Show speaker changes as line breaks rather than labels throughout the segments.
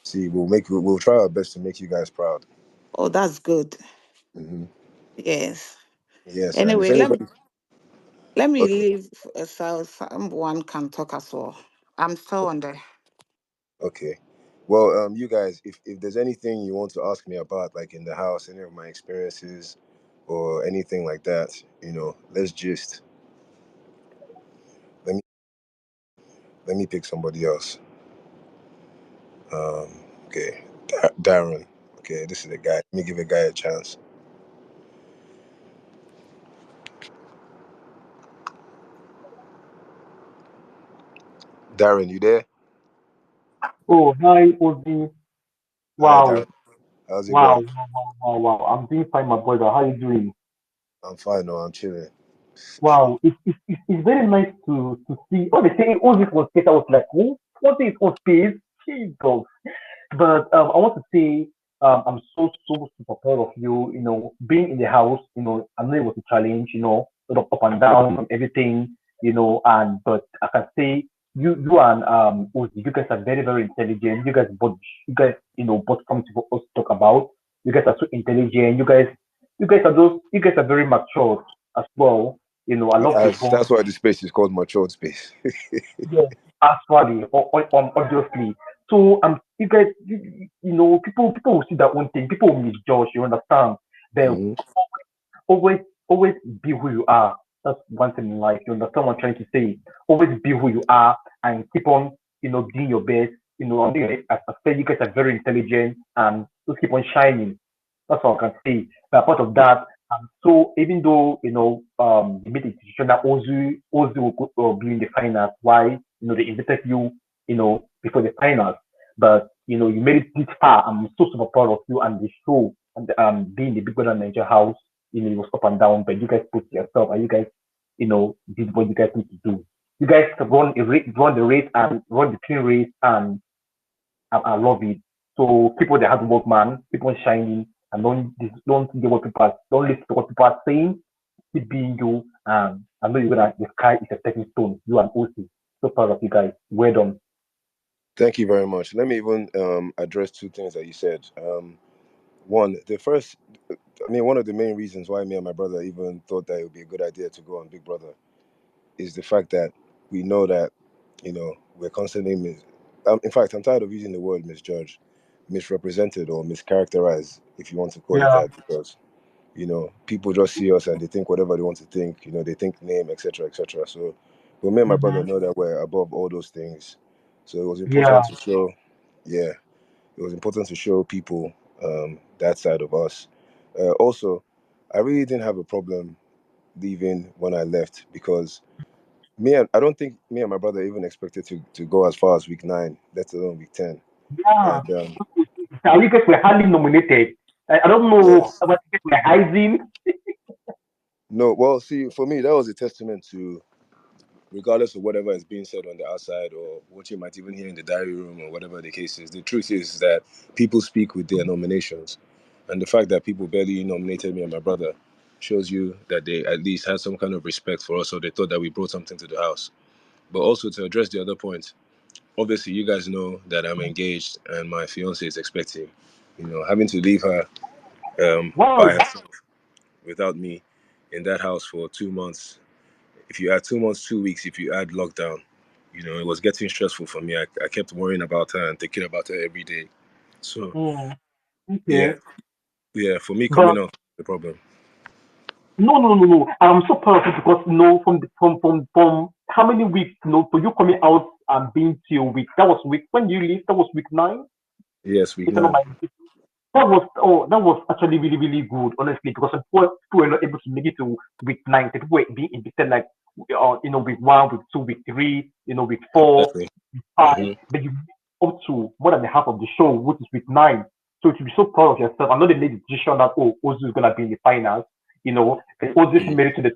See, we'll try our best to make you guys proud.
Oh, that's good.
Hmm.
Yes.
Yes, and if
Anyway,
anybody,
let me
okay,
leave so someone can talk as well. I'm still on there.
okay. Well, you guys, if there's anything you want to ask me about, like in the house, any of my experiences, or anything like that, let's just let me let me pick somebody else. Um, okay, Darren. Okay, this is the guy. Let me give a guy a chance. Darren, you there?
Oh, hi, Ozzy.
Hi,
Wow,
Darren. How's it
wow,
going?
wow, wow, wow, wow. I'm doing fine, my brother. How you doing?
I'm fine. No, I'm chilling.
Wow, it's very nice to see. Oh, they say Ozzy was space. I was like, who? What is on space? Jesus. But I want to say I'm so super proud of you. You know, being in the house. You know, I know it was a challenge. You know, sort of up and down and everything. You know, and but I can say you and Uzi, you guys are very intelligent. You guys both something for us to talk about. You guys are so intelligent. You guys are very mature as well. You know, I love the bond.
That's why the space is called matured space.
Yes, actually, obviously. So you guys, people will see their own thing. People will misjudge. You understand? Then
Hmm.
always be who you are. That's one thing in life. You understand what I'm trying to say? Always be who you are and keep on, doing your best. You know, I think as I said, you guys are very intelligent and just keep on shining. That's all I can say. But apart of that, so even though they made a decision that Ozu will be in the finals, why they invited you, before the finals, but you made it this far. I'm so super proud of you and the show and being the Big Brother Niger house. It was up and down, but you guys put yourself and you guys, did what you guys need to do. You guys run the race and run the clean race, and I love it. So keep on the hard work, man. Keep on shining, and don't get what don't listen to what people are saying. Keep being you. I know you're gonna. The sky is a stepping stone. You and Osi. So proud of you guys. Well done.
Thank you very much. Let me even address two things that you said. One, the first, I mean, one of the main reasons why me and my brother even thought that it would be a good idea to go on Big Brother is the fact that we know that, we're constantly in fact, I'm tired of using the word misjudged, misrepresented, or mischaracterized, if you want to call it
Yeah.
that, because people just see us and they think whatever they want to think. They think name, etc., etc. So, but me and my brother
Mm-hmm.
know that we're above all those things. So it was
Yeah.
important to show, yeah, it was important to show people that side of us. Also, I really didn't have a problem leaving when I left because I don't think me and my brother even expected to go as far as week 9, let alone week 10.
Yeah.
And
And you guys were hardly nominated. I don't know
yes,
what you guys were hiding.
no, well, see, for me, that was a testament to, regardless of whatever is being said on the outside or what you might even hear in the diary room or whatever the case is, the truth is that people speak with their nominations. And the fact that people barely nominated me and my brother shows you that they at least had some kind of respect for us, or they thought that we brought something to the house. But also to address the other point, obviously you guys know that I'm engaged and my fiance is expecting. Having to leave her by
Wow.
herself without me in that house for 2 months. If you add 2 months, 2 weeks, if you add lockdown, it was getting stressful for me. I kept worrying about her and thinking about her every day. So
Mm,
yeah,
okay.
yeah, for me
But
coming out, the problem.
no. I'm so proud of you because from how many weeks, for you coming out and being till week, that was week, when you leave, that was week 9.
Yes, week
If I'm not
9.
my that was actually really good, honestly, because people were not able to make it to week 9. The people were being invicted like week 1, week 2, week 3, week 4,
Exactly.
week 5,
Hmm.
but you made it up to more than the half of the show, which is week 9. So you should be so proud of yourself. I know they made the decision that Ozu is gonna be in the finals, and Ozu made it to the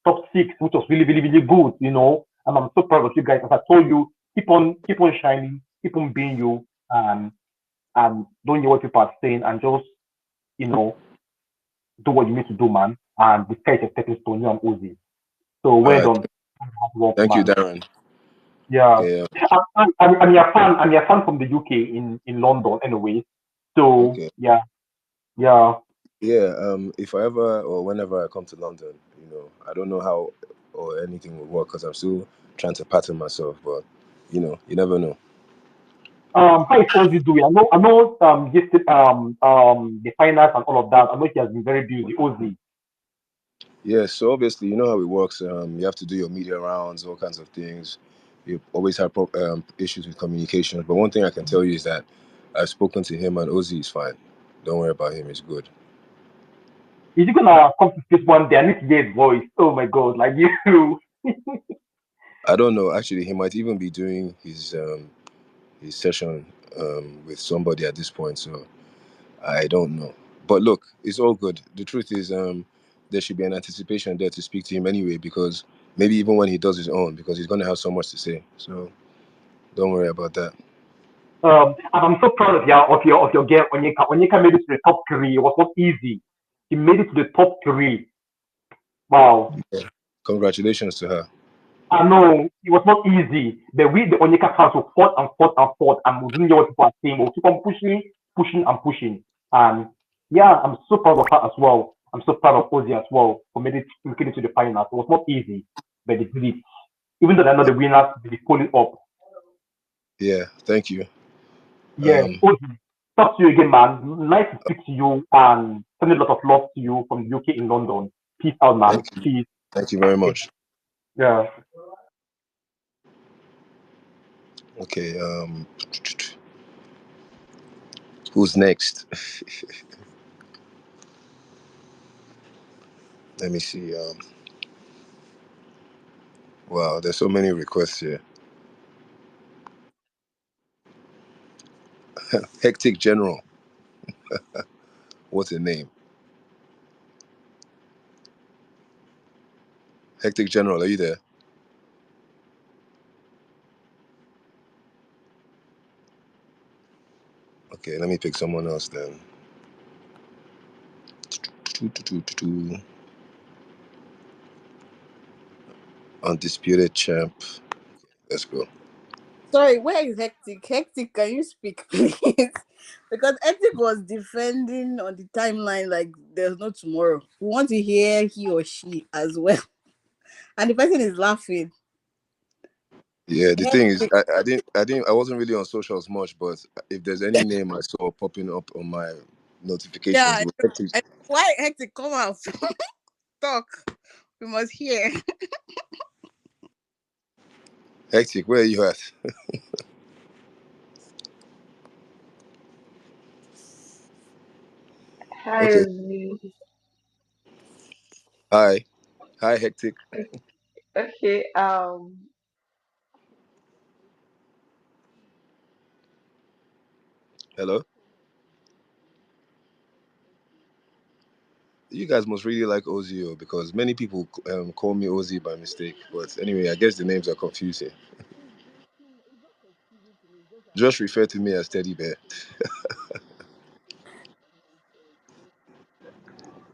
top 6, which was really good, and I'm so proud of you guys. As I told you, keep on shining, keep on being you, and don't hear what people are saying, and just you know do what you need to do, man. And the sky is a stepping stone, you and Uzi. So
All
well
right.
done, hard work,
Thank you,
man.
Darren.
Yeah.
Okay,
I'm your fan. I'm your fan from the UK in London, anyway. So
okay.
yeah, yeah.
Yeah, if I ever or whenever I come to London, I don't know how or anything will work because I'm still trying to pattern myself, but you never know.
How is Ozzy doing? I know. Just the finance and all of that. I know he has been very busy. Ozzy.
Yeah, so obviously, you know how it works. You have to do your media rounds, all kinds of things. You always have issues with communication. But one thing I can tell you is that I've spoken to him and Ozzy is fine. Don't worry about him. He's good.
Is he gonna come to space one day? I need to hear his voice. Oh my god, like you.
I don't know. Actually, he might even be doing his session with somebody at this point. So I don't know. But look, it's all good. The truth is, there should be an anticipation there to speak to him anyway, because maybe even when he does his own, because he's going to have so much to say. So don't worry about that.
And I'm so proud of your girl Onyeka. Onyeka made it to the top three. It was not easy. He made it to the top three. Wow.
Yeah. Congratulations to her.
I know it was not easy. But we, the Onyeka fans, we fought and fought and fought, and we didn't know what people are saying. We'll keep on pushing, pushing and pushing. And yeah, I'm so proud of her as well. I'm so proud of Ozzy as well for making it to the finals. It was not easy, but they did it. Even though they're not the winners, they pulled it up.
Yeah, thank you.
Yeah,
Um,
Ozzy, talk to you again, man. Nice to speak to you and send a lot of love to you from the UK in London. Peace out, man.
thank you.
Peace.
Thank you very much.
Yeah.
Okay, who's next? Let me see. Wow, there's so many requests here. Hectic General. What's a name? Hectic General, are you there? Okay, let me pick someone else then. Undisputed champ. Let's go.
Sorry, where is Hectic? Hectic, can you speak, please? Because Hectic was defending on the timeline like there's no tomorrow. We want to hear he or she as well. And the person is laughing.
Yeah, the thing is,
Hectic.
I wasn't really on socials much, but if there's any name I saw popping up on my
Yeah,
notifications,
I
it was
know.
Hectic.
Why Hectic? Come out. Talk. We must hear.
Hectic, where are you at?
Hi,
Okay,
Ozzy.
hi, hi, Hectic.
Okay,
Hello. You guys must really like Ozzy because many people call me Ozzy by mistake. But anyway, I guess the names are confusing. Just refer to me as Teddy Bear.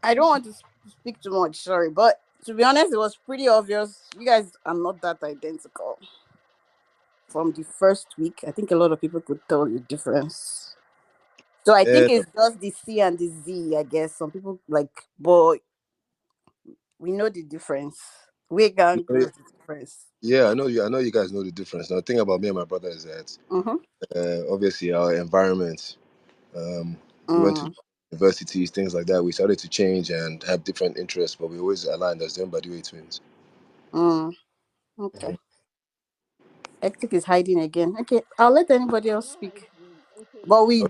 I don't want to speak too much, sorry, but to be honest, it was pretty obvious. You guys are not that identical from the first week. I think a lot of people could tell the difference. So I think
Yeah,
it's just the C and the Z, I guess. Some people like, but we know the difference. We gang knows the difference.
yeah, I know you. I know you guys know the difference. Now, the thing about me and my brother is that
Mm-hmm.
obviously our environment. We went to
Mm,
universities, things like that. We started to change and have different interests, but we always aligned as them by the way twins.
mm. Okay. Hectic is hiding again. Okay, I'll let anybody else speak. But we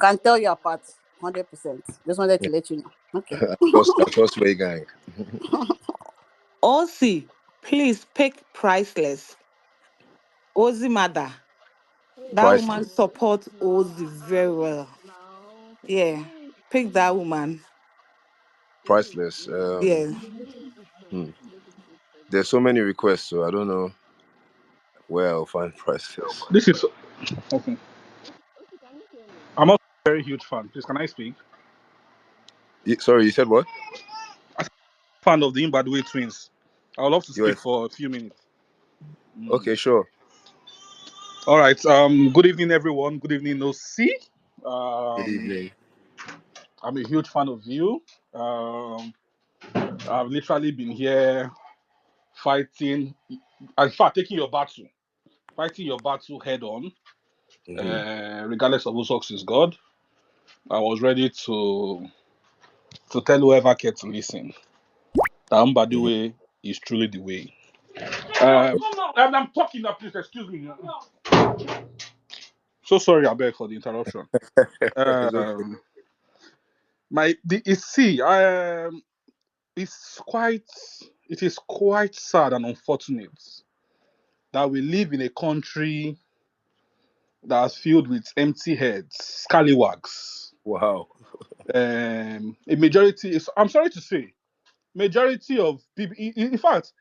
can tell you apart 100%. Just wanted
Yeah.
to let you know. Okay.
I trust Way Gang.
Ocee, please pick priceless. Ozzy mother. That woman
Priceless.
supports Ozzy very well. Yeah. Pick that woman.
Priceless.
Yeah.
Hmm. There's so many requests, so I don't know where I'll find priceless.
This is okay. I'm also a very huge fan. Please, can I speak?
Sorry, you said what?
I'm a fan of the Imbadwe twins. I would love to
You're
speak for a few minutes.
okay, sure.
All right. Good evening, everyone. Good evening, Ocee.
Good
Um,
evening.
I'm a huge fan of you. Um, I've literally been here fighting, in fact, taking your battle, fighting your battle head on,
Hmm.
regardless of who sucks is God. I was ready to tell whoever cared to listen that
Hmm.
Mbadiwe is truly the way. Um, I'm talking now, please excuse me. So sorry, I beg for the interruption.
It's okay.
Um, my the see, it's quite it is quite sad and unfortunate that we live in a country that's filled with empty heads, scallywags.
Wow.
A majority is, I'm sorry to say, majority of people. In fact,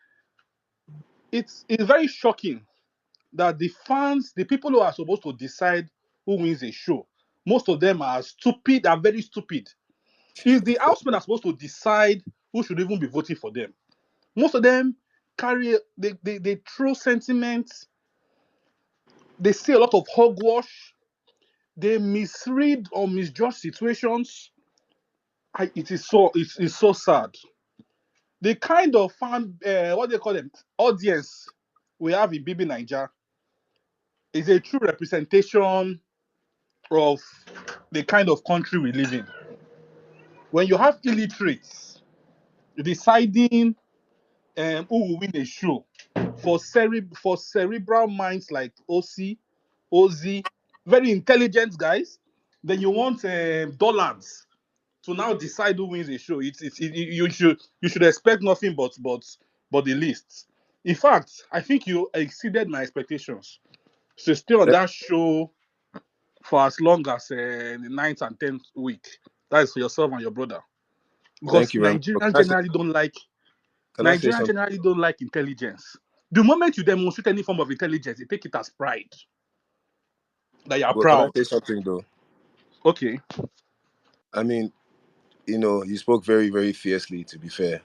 it's very shocking that the fans, the people who are supposed to decide who wins a show, most of them are stupid, are very stupid. It's the housemen are supposed to decide who should even be voting for them. Most of them carry they throw sentiments, they say a lot of hogwash, they misread or misjudge situations. It's so sad. The kind of fan what they call them audience we have in BB Niger is a true representation of the kind of country we live in. When you have illiterates deciding who will win a show for cerebral minds like Ocee, Ozzy, very intelligent guys, then you want dollars to now decide who wins a show. You should expect nothing but the list. In fact, I think you exceeded my expectations. So stay on
Th-
that show for as long as the ninth and tenth week. That is for yourself and your brother,
Thank
because
you very much. But can I say
Nigerians
something?
generally don't like intelligence. The moment you demonstrate any form of intelligence, they take it as pride, that you are
But can I
proud.
say something though?
Okay.
I mean, you spoke very, very fiercely. To be fair,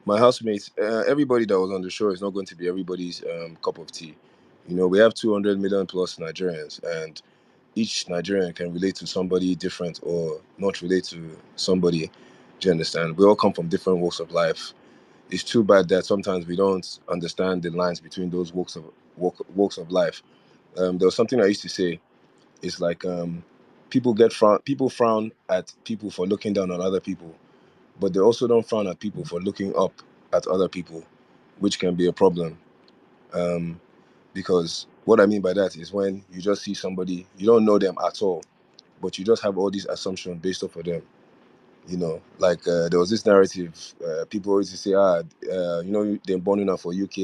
my housemates, everybody that was on the show is not going to be everybody's cup of tea. We have 200 million plus Nigerians, and each Nigerian can relate to somebody different or not relate to somebody. Do you understand? We all come from different walks of life. It's too bad that sometimes we don't understand the lines between those walks of life. There was something I used to say. It's like people frown at people for looking down on other people, but they also don't frown at people for looking up at other people, which can be a problem. Um, because what I mean by that is when you just see somebody, you don't know them at all, but you just have all these assumptions based off of them. Like there was this narrative. People always say, they're born enough for UK,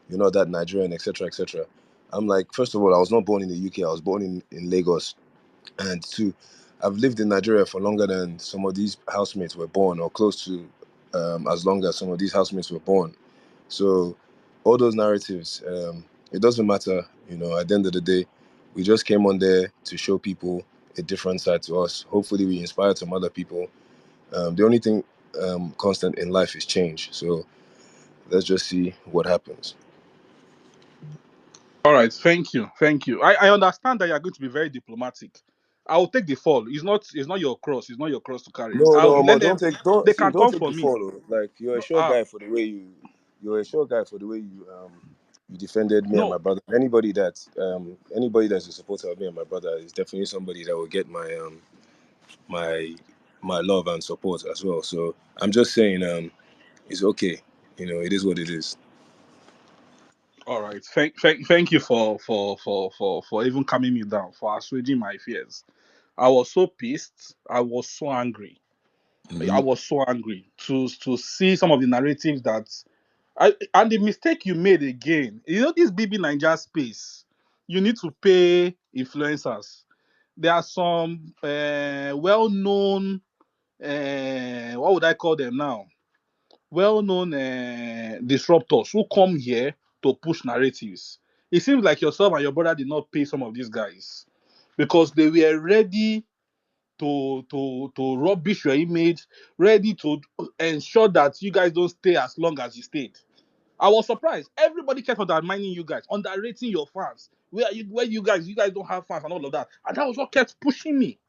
you're not that Nigerian, etc., etc. I'm like, first of all, I was not born in the UK. I was born in Lagos, and two, I've lived in Nigeria for longer than some of these housemates were born, or close to as long as some of these housemates were born. So all those narratives, it doesn't matter. At the end of the day, we just came on there to show people a different side to us. Hopefully, we inspired some other people. The only thing constant in life is change. So let's just see what happens.
All right. Thank you. Thank you. I understand that you are going to be very diplomatic. I will take the fall. It's not your cross. It's not your cross to carry.
No,
I'll
no, Omar,
let them.
don't
They
see,
can
don't
come
take
for
the
me.
fall. Like
No, ah,
you're a sure guy for the way you defended me and
no.
my brother. Anybody that's a supporter of me and my brother is definitely somebody that will get my my love and support as well. So I'm just saying, it's okay. It is what it is.
All right. Thank you for even calming me down, for assuaging my fears. I was so pissed. I was so angry. I
Hmm.
was so angry to see some of the narratives that and the mistake you made again. This BB Niger space, you need to pay influencers. There are some well-known, what would I call them now? Well-known disruptors who come here to push narratives. It seems like yourself and your brother did not pay some of these guys because they were ready to rubbish your image, ready to ensure that you guys don't stay as long as you stayed. I was surprised. Everybody kept undermining you guys, underrating your fans. Where you guys don't have fans and all of that. And that was what kept pushing me.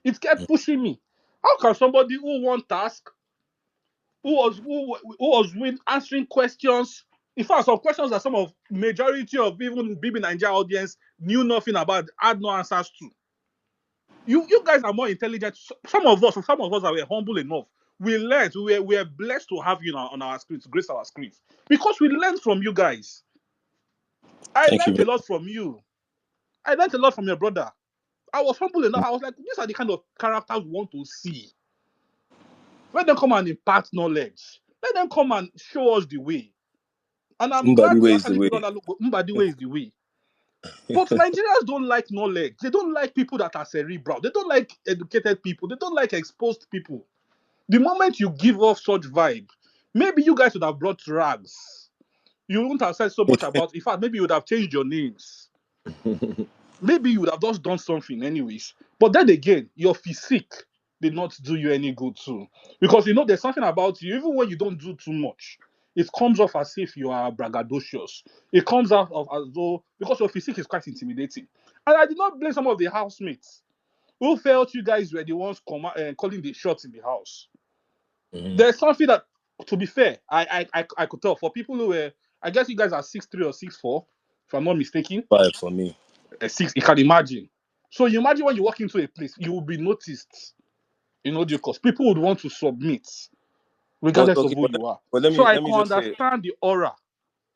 It kept pushing me. How can somebody who won task, who was answering questions, in fact, some questions that some of majority of even BB Nigeria audience knew nothing about, had no answers to. You guys are more intelligent. Some of us that were humble enough, we learned. We were blessed to have you on our screens, grace our screens, because we learned from you guys. I
Thank you
learned a
very
lot from you. I learned a lot from your brother. I was humble enough. I was like, these are the kind of characters we want to see. Let them come and impart knowledge. Let them come and show us the way. And I'm
much.
glad
Mbadi
you
way is the
actually
way.
figured out that look, Mbadi way is the way. But Nigerians don't like knowledge. They don't like people that are cerebral. They don't like educated people. They don't like exposed people. The moment you give off such vibe, maybe you guys would have brought rags. You wouldn't have said so much about. In fact, maybe you would have changed your names. Maybe you would have just done something anyways. But then again, your physique did not do you any good too. Because there's something about you, even when you don't do too much, it comes off as if you are braggadocious. It comes out of as though, because your physique is quite intimidating. And I did not blame some of the housemates who felt you guys were the ones calling the shots in the house.
Mhm.
There's something that, to be fair, I could tell for people who were, I guess you guys are 6'3" or 6'4", if I'm not mistaken.
5 for me.
Six, you can imagine. So you imagine when you walk into a place, you will be noticed. Because people would want to submit,
But
regardless of
okay,
who you are.
but let
So
me
I
let me
can
just say,
understand the aura.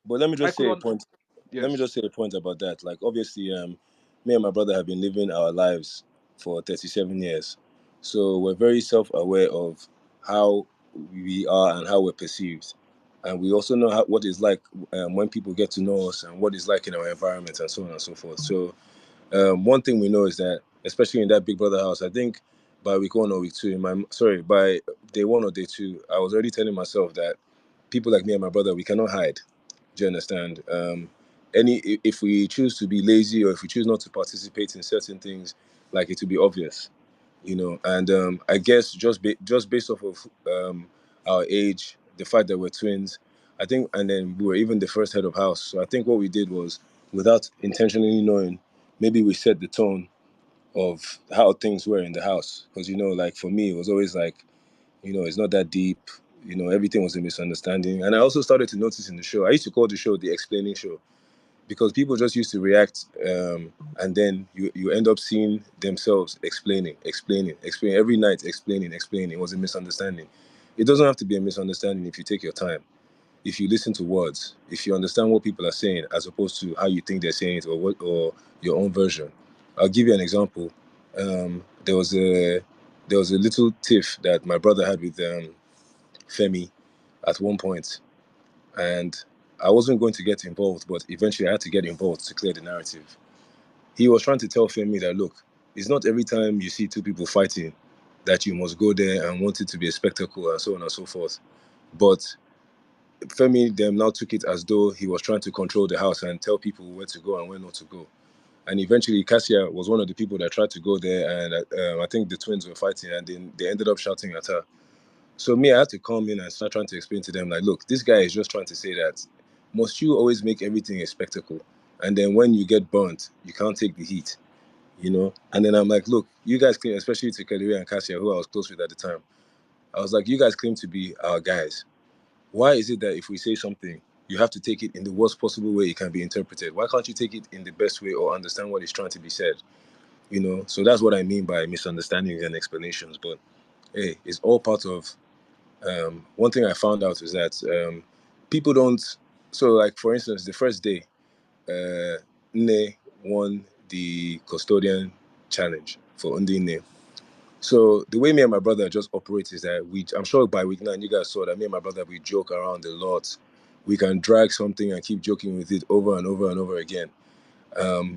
but let me
I
just
could
say a
on
point. Let me
Yes.
just say a point about that. Like obviously, me and my brother have been living our lives for 37 years, so we're very self-aware of how we are and how we're perceived, and we also know what it's like when people get to know us and what it's like in our environment and so on and so forth. So one thing we know is that, especially in that Big Brother house, I think by week 1 or week 2, by day 1 or day 2, I was already telling myself that people like me and my brother, we cannot hide. Do you understand? If we choose to be lazy or if we choose not to participate in certain things, like it will be obvious, And I guess just based off of our age, the fact that we're twins, I think, and then we were even the first head of house. So I think what we did was, without intentionally knowing, maybe we set the tone of how things were in the house. Because like for me, it was always like, it's not that deep. Everything was a misunderstanding. And I also started to notice in the show, I used to call the show the explaining show, because people just used to react, and then you end up seeing themselves explaining every night, explaining. It was a misunderstanding. It doesn't have to be a misunderstanding if you take your time, if you listen to words, if you understand what people are saying as opposed to how you think they're saying it, or your own version. I'll give you an example. There was a little tiff that my brother had with Femi at one point, and I wasn't going to get involved, but eventually I had to get involved to clear the narrative. He was trying to tell Femi that, look, it's not every time you see two people fighting that you must go there and want it to be a spectacle and so on and so forth. But Femi them now took it as though he was trying to control the house and tell people where to go and where not to go. And eventually, Cassia was one of the people that tried to go there, and I think the twins were fighting, and then they ended up shouting at her. So me, I had to come in and start trying to explain to them, like, look, this guy is just trying to say that, must you always make everything a spectacle? And then when you get burnt, you can't take the heat. And then I'm like, look, you guys claim, especially to Kelly and Cassia, who I was close with at the time, I was like, you guys claim to be our guys. Why is it that if we say something, you have to take it in the worst possible way it can be interpreted? Why can't you take it in the best way or understand what is trying to be said? So that's what I mean by misunderstandings and explanations. But hey, it's all part of one thing I found out is that people don't. So, like for instance, the first day, Nne won the custodian challenge for Undine. So the way me and my brother just operate is that I'm sure by week 9 you guys saw that me and my brother, we joke around a lot. We can drag something and keep joking with it over and over and over again.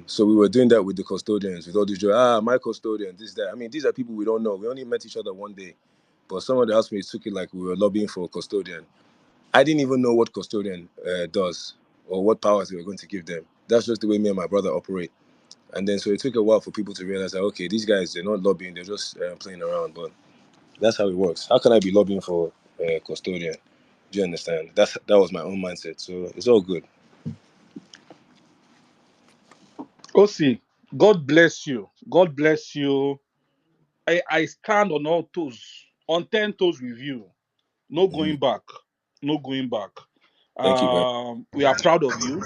So we were doing that with the custodians, with all these jokes. My custodian, this, that. I mean, these are people we don't know. We only met each other one day. But some of the housemates took it like we were lobbying for a custodian. I didn't even know what custodian does or what powers they were going to give them. That's just the way me and my brother operate. And then so it took a while for people to realize that, okay, these guys, they're not lobbying, they're just playing around. But that's how it works. How can I be lobbying for a custodian? Do you understand? That was my own mindset. So it's all good.
Ocee, God bless you. God bless you. I stand on all toes, on 10 toes with you. No
Hmm.
going back. No going back.
Thank you very
We are proud of you.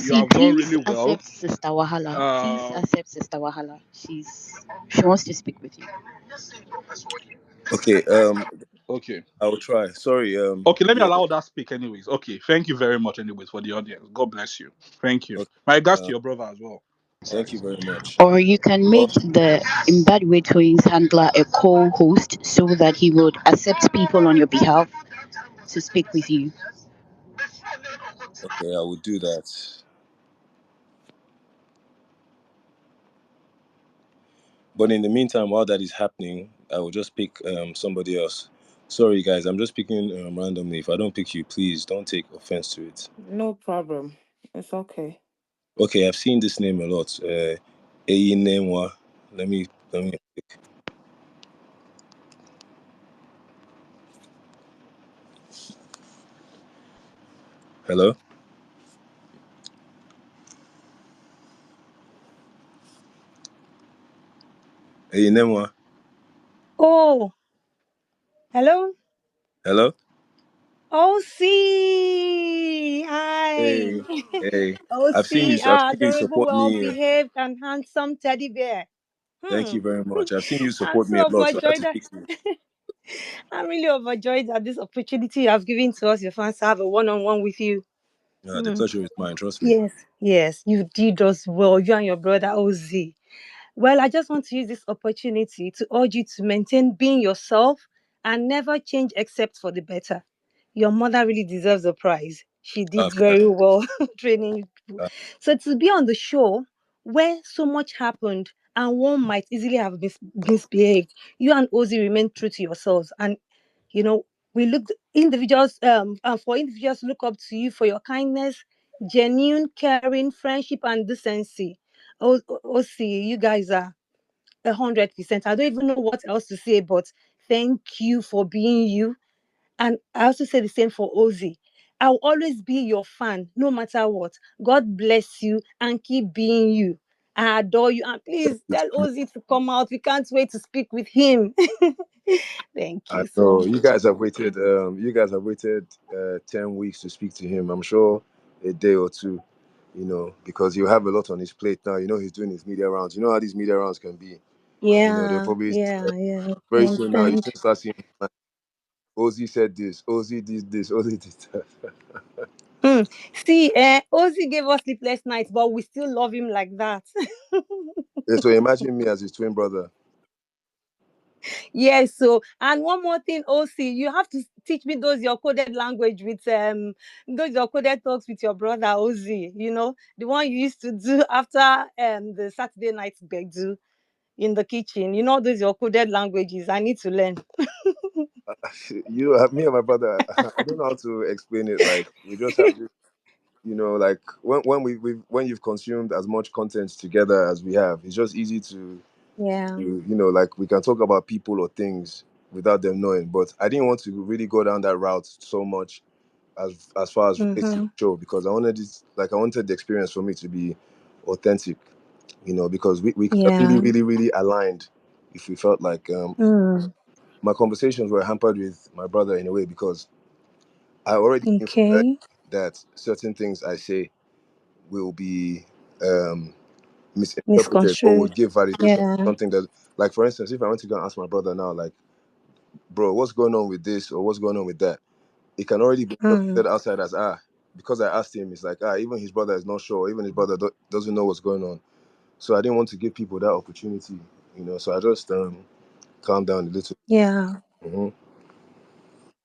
You
Osi,
have done
please
really well.
accept Sister Wahala. Please
Um,
accept Sister Wahala. She wants to speak with you.
much. Okay.
okay.
I will try. Sorry.
Okay, let me
Yeah.
allow that speak anyways. Okay, thank you very much anyways for the audience. God bless you. Thank you.
Okay.
My regards to
Um,
your brother as well.
thank you very much.
Or you can
Well,
make the In Bad Way Twins handler a co host so that he would accept people on your behalf to speak with you.
okay, I will do that. But in the meantime, while that is happening, I will just pick somebody else. Sorry, guys, I'm just picking randomly. If I don't pick you, please don't take offense to it.
No problem. It's okay.
Okay, I've seen this name a lot. Eyinemwa. Let me pick. Hello, Eyinemwa.
Oh, hello.
Hello.
Ocee, hi.
Hey, hey. I've seen you.
Ocee,
I've
our
seen you
adorable,
support me.
well-behaved, and handsome teddy bear.
Thank
Hmm.
you very much. I've seen you
I'm
support me
so
a lot, so I had
overjoyed.
to pick you.
I'm really overjoyed at this opportunity you have given to us, your fans, to have a one-on-one with you.
The
Hmm.
pleasure is mine. Trust me.
Yes, yes, you did us well. You and your brother Ozzy. Well, I just want to use this opportunity to urge you to maintain being yourself and never change except for the better. Your mother really deserves a prize. She did
Fair.
very well training you.
Uh,
So to be on the show where so much happened and one might easily have misbehaved, you and Ozzy remain true to yourselves. And you know, we look individuals for individuals to look up to you for your kindness, genuine caring, friendship, and decency. OC, you guys are 100%. I don't even know what else to say, but thank you for being you. And I also say the same for Ozzy. I'll always be your fan, no matter what. God bless you and keep being you. I adore you. And please tell Ozzy to come out. We can't wait to speak with him. Thank
I
you so
know you
much.
guys have waited. You guys have waited 10 weeks to speak to him. I'm sure a day or two. Because you have a lot on his plate now. He's doing his media rounds. You know how these media rounds can be. They'll
Yeah,
probably
yeah. I
very soon now. You
understand.
should start seeing. Ozzy said this. Ozzy did this. Ozzy did that.
Hmm. See, Ozzy gave us sleepless nights, but we still love him like that.
Yeah, so imagine me as his twin brother.
Yes. So, and one more thing, OC, you have to teach me those your coded language with those your coded talks with your brother Ozzy. You know, the one you used to do after the Saturday night do in the kitchen. You know, those your coded languages. I need to learn.
Me and my brother. I don't know how to explain it. Like we just have this. Like when you've consumed as much content together as we have, it's just easy
Yeah.
like we can talk about people or things without them knowing. But I didn't want to really go down that route so much as far as relates to the
Mm-hmm.
show, because I wanted the experience for me to be authentic, because we could have really,
Yeah.
really, really aligned if we felt like
Mm.
my conversations were hampered with my brother in a way, because I already knew from that
Okay.
that certain things I say will be um, misinterpreted or
Misconstrued.
would give validation to
Yeah.
something that, like, for instance, if I went to go and ask my brother now, like, bro, what's going on with this or what's going on with that, it can already be
Mm.
interpreted outside as, because I asked him, it's like, even his brother is not sure, even his brother doesn't know what's going on. So I didn't want to give people that opportunity, so I just calmed down a little.
Yeah.
Hmm.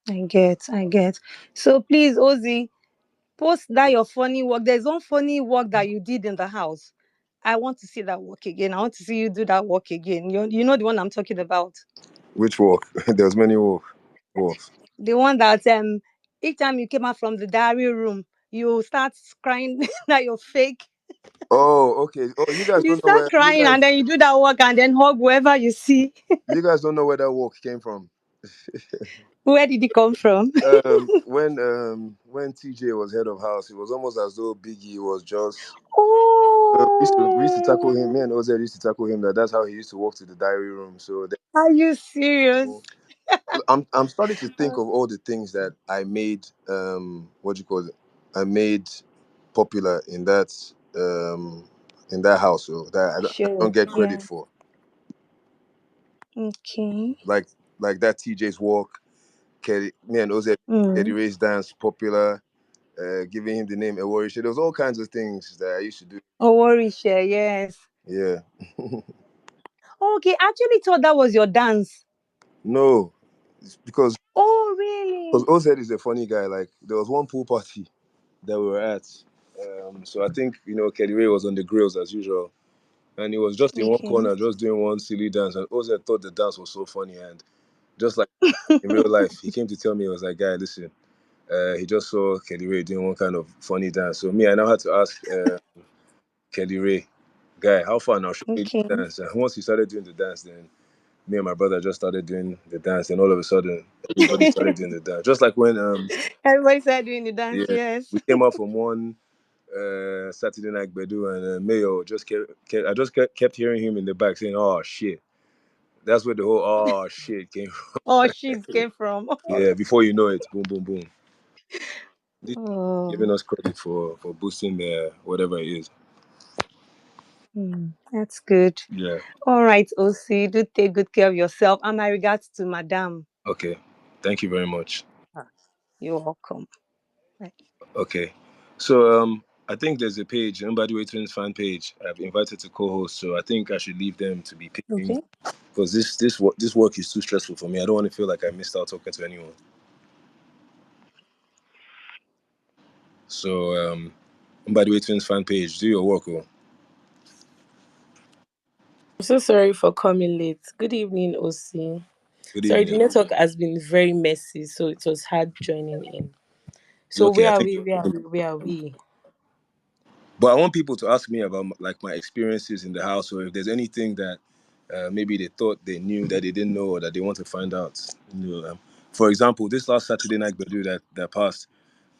I get. I get. So please, Ozzy, post that your funny work. There's one funny work that you did in the house. I want to see that work again. I want to see you do that work again. You know the one I'm talking about.
Which walk? There's many walks.
The one that each time you came out from the diary room, you start crying that you're fake.
Oh, okay. Oh, you guys
You
don't know
start
where you
crying
guys
and then you do that work and then hug whoever you see.
you guys don't know where that walk came from.
Where did he come from?
When TJ was head of house, it was almost as though Biggie was just. We used to tackle him. Me
Oh,
and Oz used to tackle him. That's how he used to walk to the diary room. So then,
are you serious?
I'm starting to think of all the things that I made. What do you call it? I made popular in that household that I
Sure.
don't get credit
Yeah.
for.
Okay.
Like that TJ's walk, me and Oz Kelly
Mm.
Ray's dance popular. Giving him the name Eworishe. There was all kinds of things that I used to do.
Oh, worry share. Yes.
Yeah.
Okay. I actually thought that was your dance.
No, it's
Oh,
because
really?
Ozed is a funny guy. Like there was one pool party that we were at. So I think Kelly Ray was on the grills as usual, and he was just in one
Okay.
corner, just doing one silly dance. And Ozed thought the dance was so funny, and just like in real life, he came to tell me, he was like, "Guy, listen." He just saw Kelly Ray doing one kind of funny dance. So me, I now had to ask Kelly Ray, "Guy, how far now? Show me
Okay.
the dance." And once he started doing the dance, then me and my brother just started doing the dance, and all of a sudden, everybody started doing the dance. Just like when
Everybody started doing the dance.
yeah,
Yes.
we came out from one Saturday night Bedu, and Mayo just I just kept hearing him in the back saying, "Oh shit." That's where the whole "oh shit" came from.
Oh, she's came from.
Yeah, before you know it, boom, boom, boom. This
Oh,
giving us credit for boosting the whatever it is.
that's good.
Yeah.
All right, OC, do take good care of yourself. And my regards to Madame.
Okay. Thank you very much.
Ah, you're welcome. Right.
Okay. So I think there's a page, Nobody Waiting's fan page. I've invited to co-host, so I think I should leave them to be picking
Okay.
because this work is too stressful for me. I don't want to feel like I missed out talking to anyone. So Nobody Waiting's fan page, do your work. Oh,
I'm so sorry for coming late. Good evening, OC.
good
Sorry, the
evening.
network has been very messy, so it was hard joining in. So
Okay,
where
I
are
think.
we? Where are we? Where are we?
But I want people to ask me about like my experiences in the house, or if there's anything that maybe they thought they knew that they didn't know, or that they want to find out. For example, this last Saturday night Bedu that passed,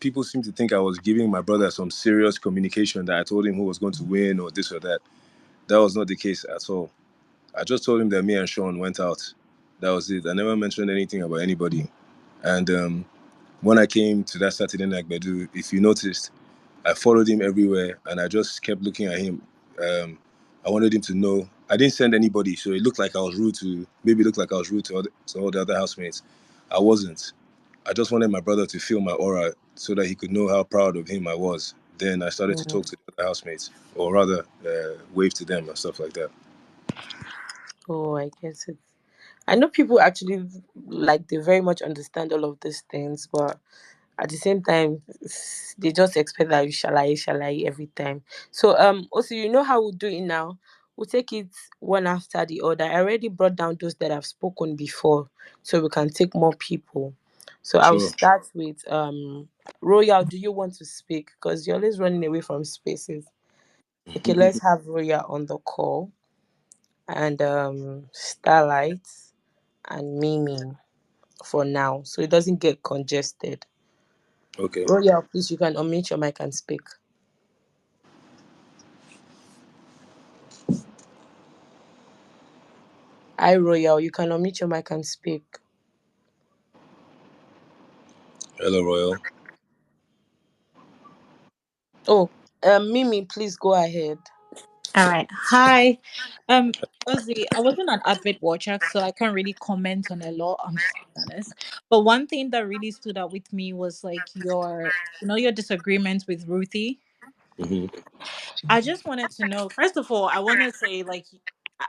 people seem to think I was giving my brother some serious communication that I told him who was going to win or this or that. That was not the case at all. I just told him that me and Sean went out. That was it. I never mentioned anything about anybody. And when I came to that Saturday night Bedu, if you noticed, I followed him everywhere, and I just kept looking at him. I wanted him to know. I didn't send anybody, so it looked like I was rude to. Maybe it looked like I was rude to all the other housemates. I wasn't. I just wanted my brother to feel my aura so that he could know how proud of him I was. Then I started to talk
Mm.
to the other housemates, or rather, wave to them and stuff like that.
Oh, I get it. I know people actually like they very much understand all of these things, but at the same time, they just expect that you shall I every time. So also you know how we'll do it now. We'll take it one after the other. I already brought down those that have spoken before, so we can take more people. So I'll
Sure.
start with Royal. Do you want to speak? Because you're always running away from spaces. Okay, let's have Royal on the call and Starlight and Mimi for now, so it doesn't get congested.
Okay.
Royal, please, you can unmute your mic and speak. Hi, Royal, you can unmute your mic and speak.
Hello, Royal.
Oh, Mimi, please go ahead.
All right. Hi. Um, Ozzy, I wasn't an avid watcher, so I can't really comment on a lot. I'm just being honest. But one thing that really stood out with me was like your disagreement with Ruthie.
Hmm.
I just wanted to know, first of all, I want to say like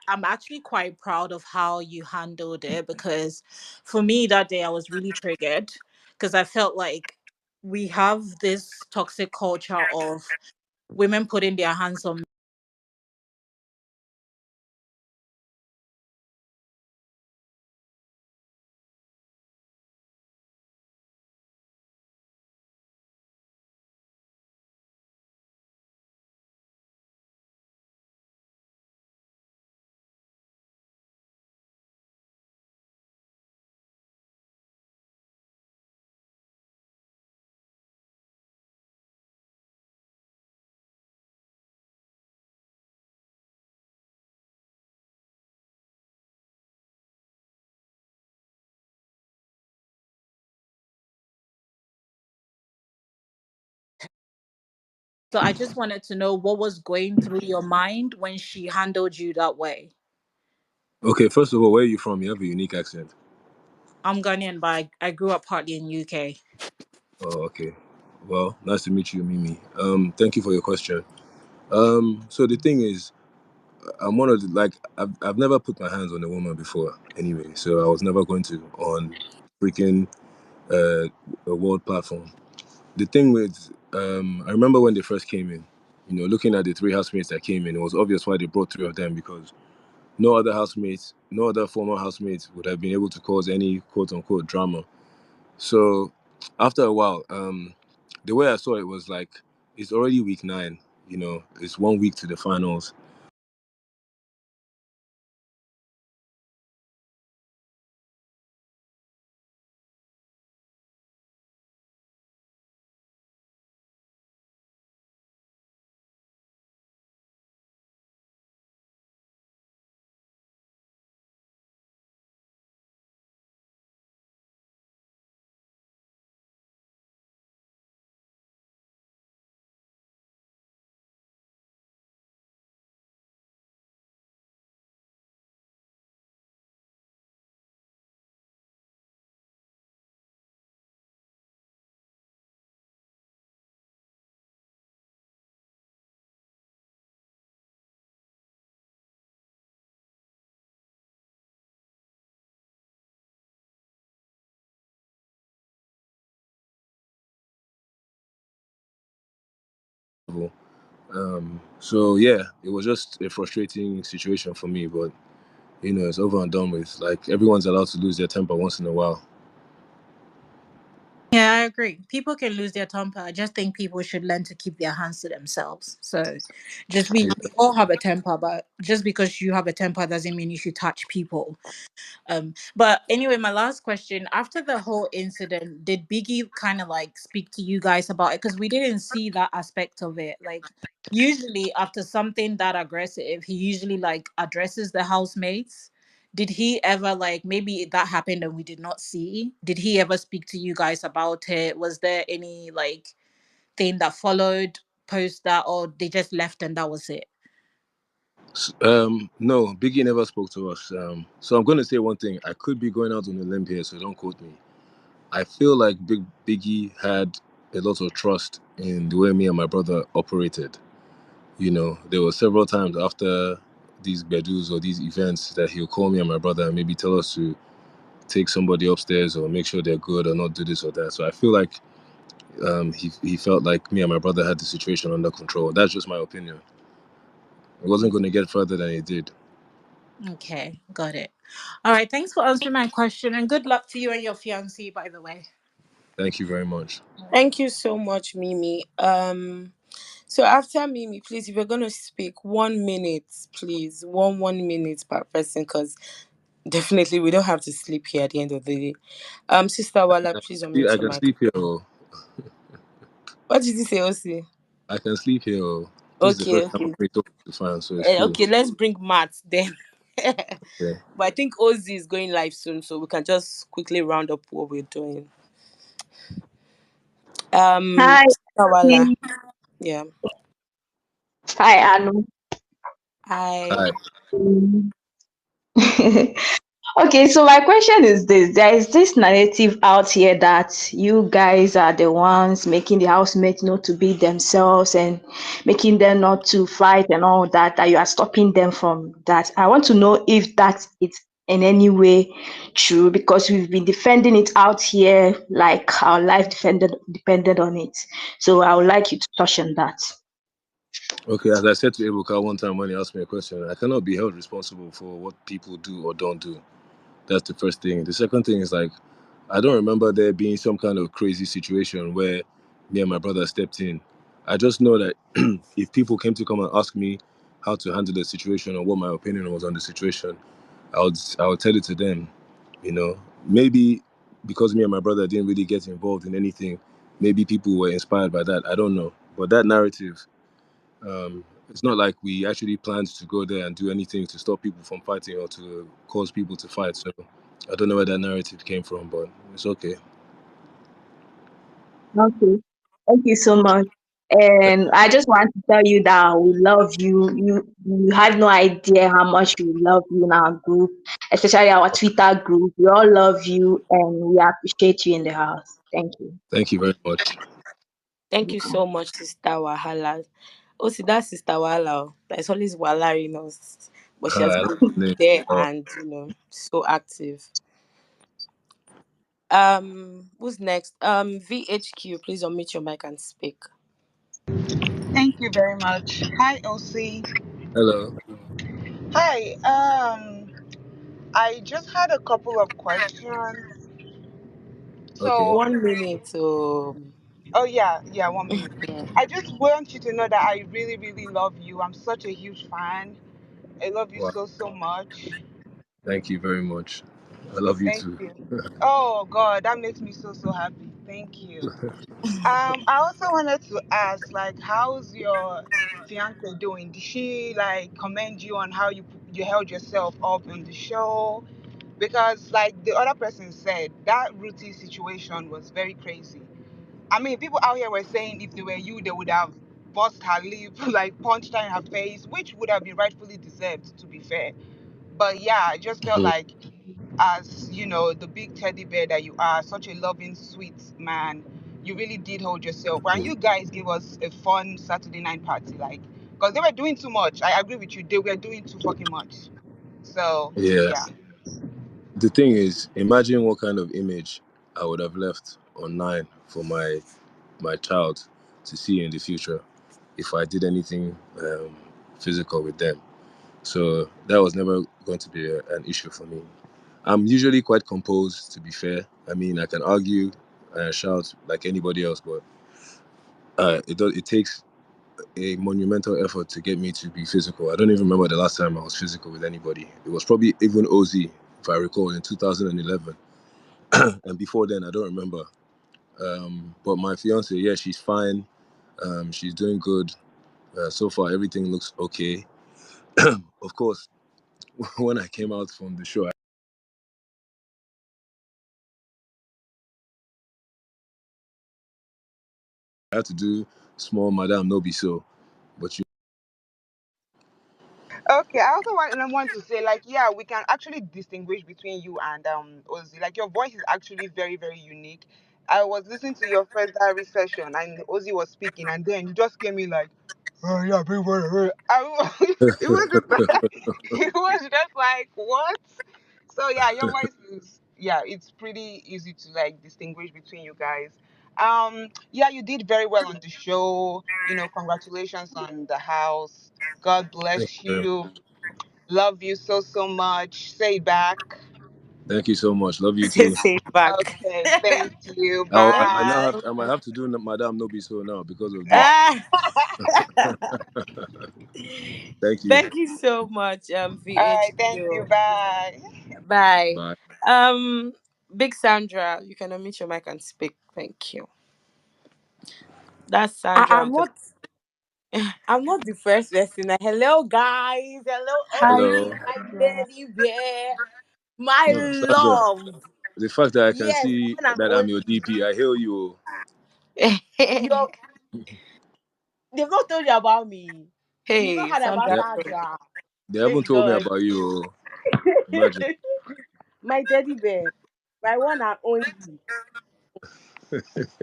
I'm actually quite proud of how you handled it because for me that day I was really triggered because I felt like we have this toxic culture of women putting their hands on So I just wanted to know what was going through your mind when she handled you that way.
Okay, first of all, where are you from? You have a unique accent.
I'm Ghanaian, but I grew up partly in UK.
Oh, okay. Well, nice to meet you, Mimi. Thank you for your question. So the thing is, I'm one of the like I've never put my hands on a woman before. Anyway, so I was never going to on freaking a world platform. The thing with I remember when they first came in. Looking at the three housemates that came in, it was obvious why they brought three of them because no other housemates, no other former housemates would have been able to cause any quote unquote drama. So after a while, the way I saw it was like it's already week 9. It's 1 week to the finals. So yeah, it was just a frustrating situation for me, but it's over and done with. Like everyone's allowed to lose their temper once in a while.
Yeah, I agree. People can lose their temper. I just think people should learn to keep their hands to themselves. So, just we all have a temper, but just because you have a temper doesn't mean you should touch people. But anyway, my last question: after the whole incident, did Biggie kind of like speak to you guys about it? Because we didn't see that aspect of it. Like, usually after something that aggressive, he usually like addresses the housemates. Did he ever like maybe that happened and we did not see? Did he ever speak to you guys about it? Was there any like thing that followed post that, or they just left and that was it?
No, Biggie never spoke to us. So I'm going to say one thing. I could be going out on a limb here, so don't quote me. I feel like Biggie had a lot of trust in the way me and my brother operated. There were several times after these bedus or these events that he'll call me and my brother and maybe tell us to take somebody upstairs or make sure they're good or not do this or that. So I feel like he felt like me and my brother had the situation under control. That's just my opinion. It wasn't going to get further than it did.
Okay, got it. All right, thanks for answering my question and good luck to you and your fiancé, by the way.
Thank you very much.
Thank you so much, Mimi. So after Mimi, please, if you're gonna speak, 1 minute, please, one minute per person, because definitely we don't have to sleep here at the end of the day. Sister Wala, please
I
unmute your
can
mic.
sleep here. Oh,
What did you say, Osi?
I can sleep here. Oh, this is the
Okay,
first time
okay.
I'm talking to fans, so it's cool.
Okay, let's bring Matt then.
Okay.
But I think Ozzy is going live soon, so we can just quickly round up what we're doing.
Hi,
Sister Wala, yeah.
hi, Anu.
I
Hi.
Okay, so my question is this. There is this narrative out here that you guys are the ones making the housemates not to be themselves and making them not to fight and all that you are stopping them from that. I want to know if that is in any way true because we've been defending it out here like our life depended on it. So I would like you to touch on that.
Okay, as I said to Ebuka one time when he asked me a question, I cannot be held responsible for what people do or don't do. That's the first thing. The second thing is like, I don't remember there being some kind of crazy situation where me and my brother stepped in. I just know that if people came to come and ask me how to handle the situation or what my opinion was on the situation, I would tell it to them. Maybe because me and my brother didn't really get involved in anything, maybe people were inspired by that. I don't know, but that narrative, it's not like we actually planned to go there and do anything to stop people from fighting or to cause people to fight. So I don't know where that narrative came from, but it's okay.
Okay. Thank you so much. And I just want to tell you that we love you. You have no idea how much we love you in our group, especially our Twitter group. We all love you and we appreciate you in the house. Thank you.
Thank you very much.
Thank you so much, Sister Wahala. Oh, see, that's Sister Wahala. There's always Wahala in us. But she has
I like
been
the name.
there
Oh,
and, so active. Who's next? VHQ, please unmute your mic and speak.
Thank you very much. Hi, Ocee.
hello.
Hi. I just had a couple of questions.
Okay.
So,
1 minute.
oh yeah, 1 minute. I just want you to know that I really, really love you. I'm such a huge fan. I love you
Wow.
so much.
Thank you very much. I love you
Thank
too.
you. Oh God, that makes me so happy. Thank you. I also wanted to ask, like, how's your fiance doing? Did she like commend you on how you held yourself up on the show? Because like the other person said, that Ruthie situation was very crazy. I mean, people out here were saying if they were you, they would have bust her lip, like punched her in her face, which would have been rightfully deserved, to be fair. But yeah, I just felt
Mhm.
like, as you know, the big teddy bear that you are, such a loving, sweet man, you really did hold yourself. And you guys gave us a fun Saturday night party, like, because they were doing too much. I agree with you. They were doing too fucking much. So
Yeah.
yeah.
The thing is, imagine what kind of image I would have left online for my child to see in the future if I did anything physical with them. So that was never going to be an issue for me. I'm usually quite composed, to be fair. I mean, I can argue and shout like anybody else, but it takes a monumental effort to get me to be physical. I don't even remember the last time I was physical with anybody. It was probably even Ocee, if I recall, in 2011. And before then, I don't remember. But my fiance, yeah, she's fine. She's doing good. So far, everything looks okay. Of course, when I came out from the show, I had to do small Madame Nobi so. But you,
Okay, I also want to say, like, yeah, we can actually distinguish between you and Ozzy. Like, your voice is actually very, very unique. I was listening to your first diary session, and Ozzy was speaking, and then you just came in like, oh yeah, big word. It was just like, it was just like what? So yeah, your voice is, yeah, it's pretty easy to like distinguish between you guys. Yeah, you did very well on the show. You know, congratulations on the house. God
thank
bless
you.
you. Love you so much. Say it back.
Thank you so much. Love you too.
Say it back.
Okay, thank you.
I now
Bye.
I might have to do Madame Nobi so now because of this.
Ah.
Thank you.
Thank you so much,
All right, thank you.
VHQ.
Bye.
Bye.
Bye.
Um, Big Sandra, you can unmute your mic and speak. Thank you. That's
I,
Sandra.
I'm not I'm not the first person. Hello guys. Hello
Hi,
Hello.
Ozzy, my
Sandra.
teddy bear, my
No, Sandra.
love.
The fact that I can
Yes,
see
one and
that I'm your
only.
DP, I hail you.
You're, they've not told you about me. You've not
Hey,
heard about
They,
Sandra.
Sandra.
they
Hey
haven't told me
God.
about you. Imagine.
My teddy bear, my one and only.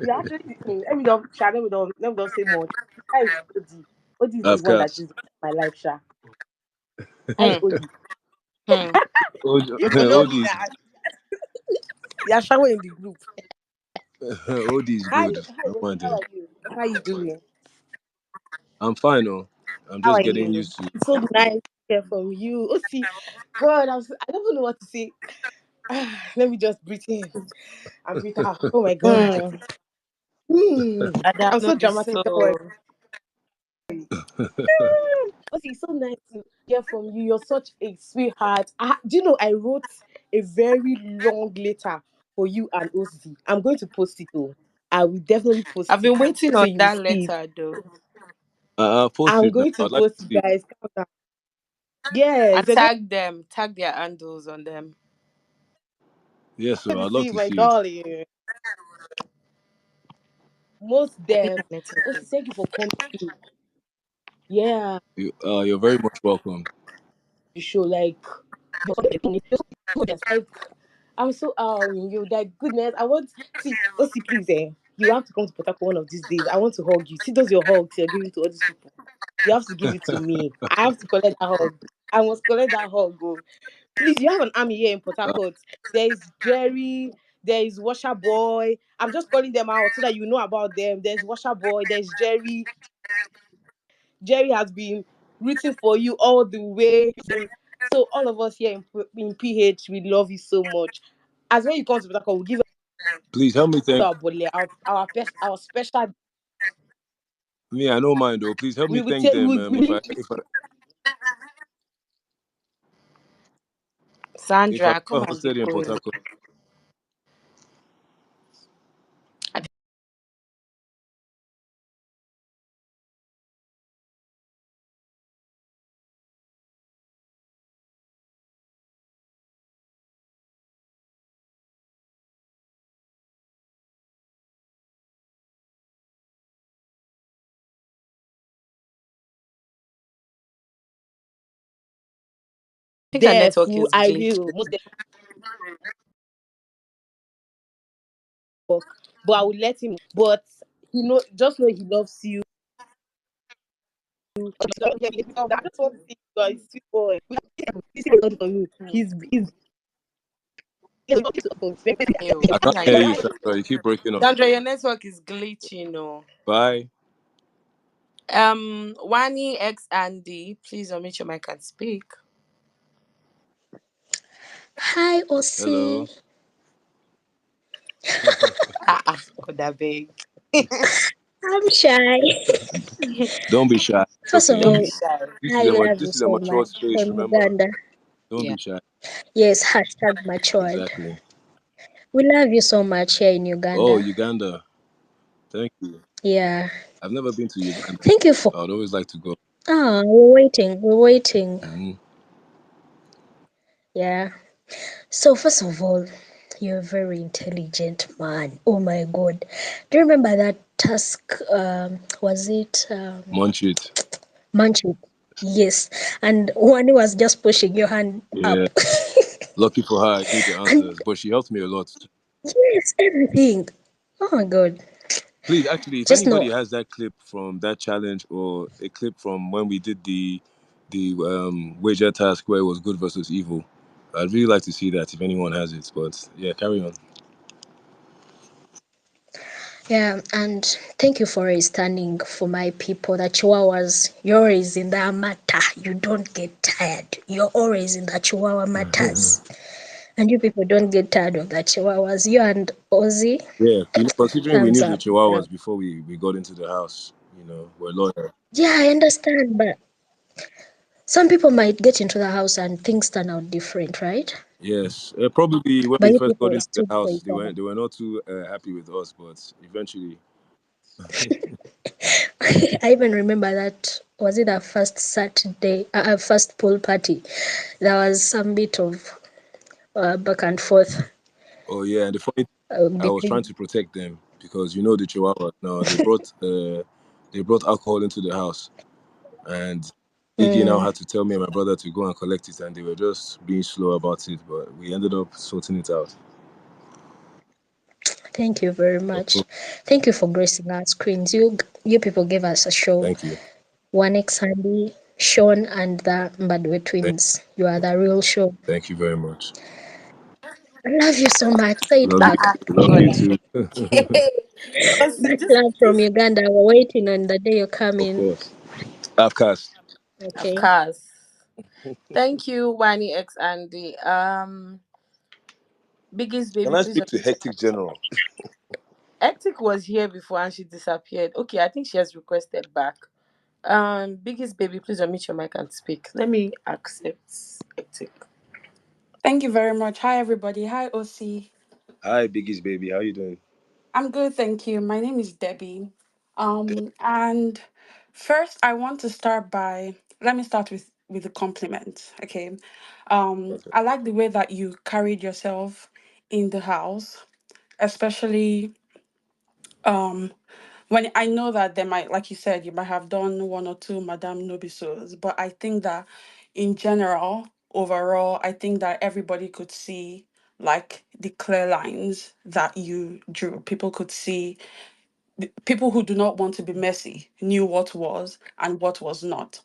You actually let me don't Sha, let me don't say much. That is Odi. Odi is the
Of
one that
course.
is my life, Sha. That is
Hmm.
Odi.
Hmm.
You people know me
Odis.
now. You're showering in the group.
Odie is
Hi,
good.
hi,
Don't
Odi.
mind
How
him.
are you? How are you doing?
I'm fine, oh. I'm
How
just
are
getting
you?
used to.
It's so nice to hear from you. Oh, see, God, I don't know what to say. Let me just breathe in and breathe out. Oh my God.
Hmm. Adam,
I'm
no
so
be
dramatic. Don't worry.
so.
Oh, see, it's so nice to hear from you. You're such a sweetheart. Do you know I wrote a very long letter for you and Ozzy. I'm going to post it. Oh, I will definitely
I've
post it
been waiting
so
on
you will
that
see it.
letter though.
Post
I'm
it now.
going to
I'd like
post
to
it,
see it.
guys. Calm down. Yes,
And
they're going
tag them, tag their handles on them.
Yes, so
to
I'd love
see
to
my
see it.
darling. most
I think
them.
my network
Oh,
is.
thank you for coming to. Yeah,
You're very much welcome.
the show like like I'm so you like goodness. I want see Osi please you have to come to Port Harcourt one of these days. I want to hug you. See those your hugs you're giving to all these people. You have to give it to me. I have to collect that hug. I must collect that hug. Oh. Please, you have an army here in Port
Uh,
Harcourt. There is Jerry, there is Washer Boy. I'm just calling them out so that you know about them. There's Washer Boy, there's Jerry. Jerry has been rooting for you all the way. So all of us here in PH, we love you so much. As when you come to Port Harcourt, we'll give
please help me thank
our bole, our special.
me. I don't mind though. Please help me
We will
thank
take.
them.
We,
If I
Sandra, come
ever
and be
hosted in Port
going.
Harcourt,
I think her
there,
network
fool.
is
I
glitched.
will most work, but I will let him. But just know he loves you. I just want to see you guys, sweet boy. This is for me. He's
Ew,
I
see
can't
now
hear
you
you,
are.
Sandra. You keep breaking up.
Sandra, your network is glitching, no.
Bye.
Wani X Andy, please unmute your mic and speak.
Hi, Ocee.
Hello.
God I beg.
I'm shy.
Don't be shy. It's
First of
okay.
Don't be
all,
shy.
This is
I
a
love you
this is a
so
mature
much
space.
from
Remember.
Uganda.
Don't
Yeah.
be shy.
Yes, hashtag matured.
Exactly.
We love you so much here in
Oh,
Uganda.
Uganda. Thank you.
Yeah.
I've never been to Uganda.
Thank you for.
I would always like to go.
We're waiting. We're waiting.
Hmm.
Yeah. So, first of all, you're a very intelligent man. Oh my God. Do you remember that task? Was it
Munch it.
Manchu? Yes. And one was just pushing your hand
Yeah.
up.
Lucky for her, I knew the
And
answers, but she helped me a lot.
yes, everything. Oh my God.
Please, actually, if
Just know.
anybody has that clip from that challenge or a clip from when we did the wager task where it was good versus evil, I'd really like to see that if anyone has it. But yeah, carry on.
Yeah, and thank you for always standing for my people, the Chihuahuas. You're always in that matter. You don't get tired. You're always in the Chihuahua matters. And you people don't get tired of the Chihuahuas. You and Ozzy,
Yeah, considering we
thumbs
knew the
up. Yeah,
Chihuahuas before we got into the house, we're loyal.
yeah, I understand, but some people might get into the house and things turn out different, right?
Yes, probably when
But
we
you
first got
people
into the
stood for
house,
each other.
they were not too happy with us, but eventually,
I even remember that was it our first Saturday, our first pool party. There was some bit of back and forth
oh yeah. And the funny thing, I was trying
between.
to protect them because the Chihuahuas now they brought alcohol into the house, and Iggy now
Mm,
had to tell me and my brother to go and collect it, and they were just being slow about it, but we ended up sorting it out.
thank you very
Of
much.
course,
Thank you for gracing our screens. You people gave us a show.
thank you,
One X Sandy, Sean, and the Mbadwe
thank,
twins. You are the real show.
thank you very much.
I love you so much. Say it
Love you,
back.
love
God
you
I
too.
beg. See,
Much love from Uganda. We're waiting on the day you're
Of
coming.
course, Afcast.
of
Okay.
course. Thank you, Wani X Andy. Biggest
Can
baby,
I
please
speak to
unmute your
Hectic
mic.
General?
Ectic was here before and she disappeared. Okay, I think she has requested back. Biggest baby, please unmute your mic and speak. Let me accept Ectic.
Thank you very much. Hi, everybody. Hi, Ocee.
Hi, Biggie's baby. How you doing?
I'm good, thank you. My name is Debbie. And first, I want to start by let me start with a compliment. Okay.
Okay.
I like the way that you carried yourself in the house, especially when I know that there might, like you said, you might have done one or two Madame Nobisos, but I think that in general, overall, I think that everybody could see like the clear lines that you drew. People could see, people who do not want to be messy knew what was and what was not.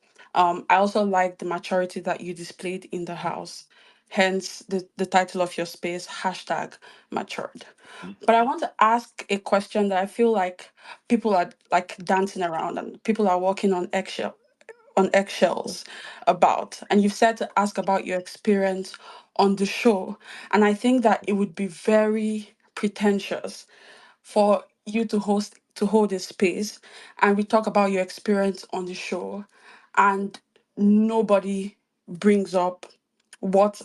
I also like the maturity that you displayed in the house, hence the title of your space, hashtag matured. But I want to ask a question that I feel like people are like dancing around and people are walking on eggshells about. And you've said to ask about your experience on the show. And I think that it would be very pretentious for you to hold a space and we talk about your experience on the show and nobody brings up what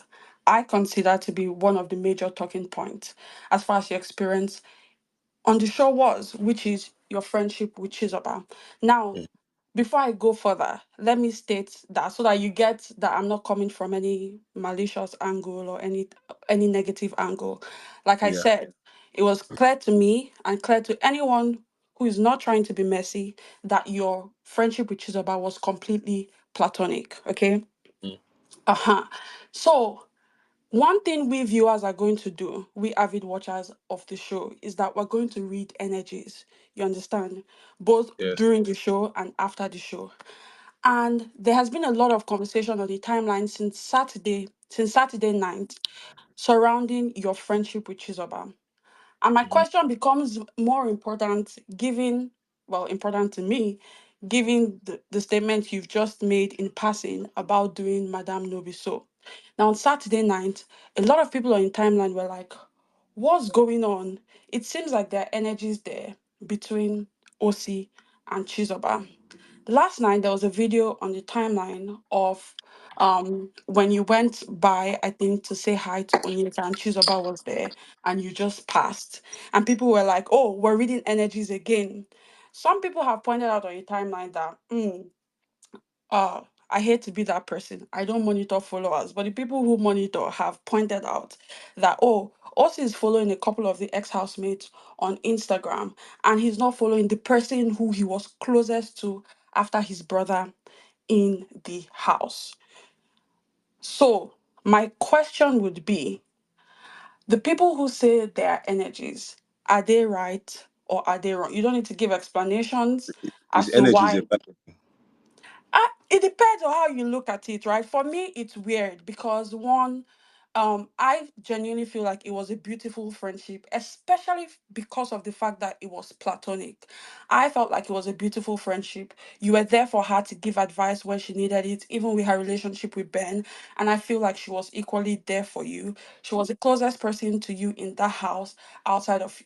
I consider to be one of the major talking points as far as your experience on the show was, which is your friendship with Chizoba. Now,
Mm.
before I go further, let me state that so that you get that I'm not coming from any malicious angle or any negative angle. Like I
Yeah.
said, it was clear to me and clear to anyone who is not trying to be messy that your friendship with Chizoba was completely platonic. Okay.
Mm.
Uh-huh. So one thing we viewers are going to do, we avid watchers of the show, is that we're going to read energies. You understand? Both
Yes.
during the show and after the show. And there has been a lot of conversation on the timeline since Saturday night, surrounding your friendship with Chizoba. And my
Mhm.
question becomes more important given, well, important to me, given the statement you've just made in passing about doing Madame Nobiso. Now, on Saturday night, a lot of people on the timeline were like, what's going on? It seems like there are energies there between Ocee and Chizoba. Last night there was a video on the timeline of when you went by, I think, to say hi to Onyeka and Chizoba was there and you just passed. And people were like, oh, we're reading energies again. Some people have pointed out on your timeline that I hate to be that person. I don't monitor followers, but the people who monitor have pointed out that Ossie is following a couple of the ex-housemates on Instagram, and he's not following the person who he was closest to after his brother in the house. So my question would be: the people who say they are energies, are they right or are they wrong? You don't need to give explanations
His
as to
energy is a
why. It depends on how you look at it, right? For me, it's weird because one, I genuinely feel like it was a beautiful friendship, especially because of the fact that it was platonic. I felt like it was a beautiful friendship. You were there for her to give advice when she needed it, even with her relationship with Ben. And I feel like she was equally there for you. She was the closest person to you in that house outside of,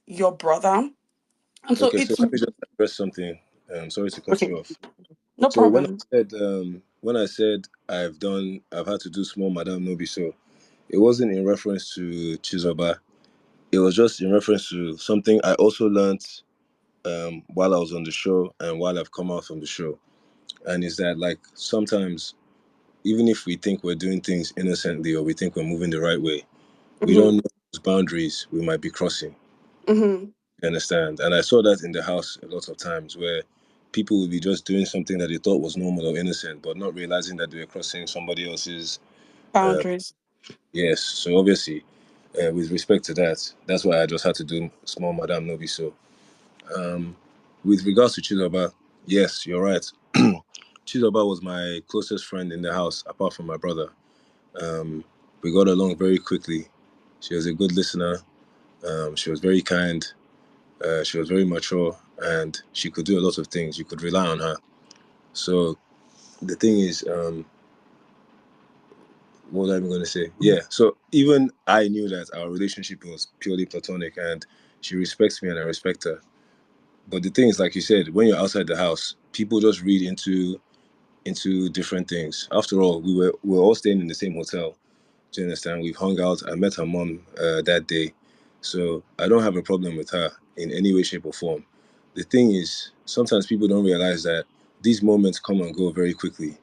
your brother. And so
okay. So
it's
let me just address something. Sorry to cut
okay,
you off.
no
So
problem.
when I said I've had to do small Madame Nobi, so it wasn't in reference to Chizoba. It was just in reference to something I also learned while I was on the show and while I've come out from the show. And is that like sometimes even if we think we're doing things innocently or we think we're moving the right way, we don't
Mm-hmm.
know those boundaries we might be crossing.
Mm-hmm.
You understand? And I saw that in the house a lot of times where people would be just doing something that they thought was normal or innocent, but not realizing that they were crossing somebody else's. Uh,
Boundaries.
yes. So obviously, with respect to that, that's why I just had to do small Madame Nobi. So, with regards to Chizoba, yes, you're right. Chizoba was my closest friend in the house, apart from my brother. Um, we got along very quickly. She was a good listener. She was very kind. She was very mature, and she could do a lot of things. You could rely on her. So the thing is, what was I even going to say? Yeah. So even I knew that our relationship was purely platonic, and she respects me, and I respect her. But the thing is, like you said, when you're outside the house, people just read into different things. After all, we were all staying in the same hotel. Do you understand? We've hung out. I met her mom that day. So I don't have a problem with her in any way, shape, or form. The thing is, sometimes people don't realize that these moments come and go very quickly,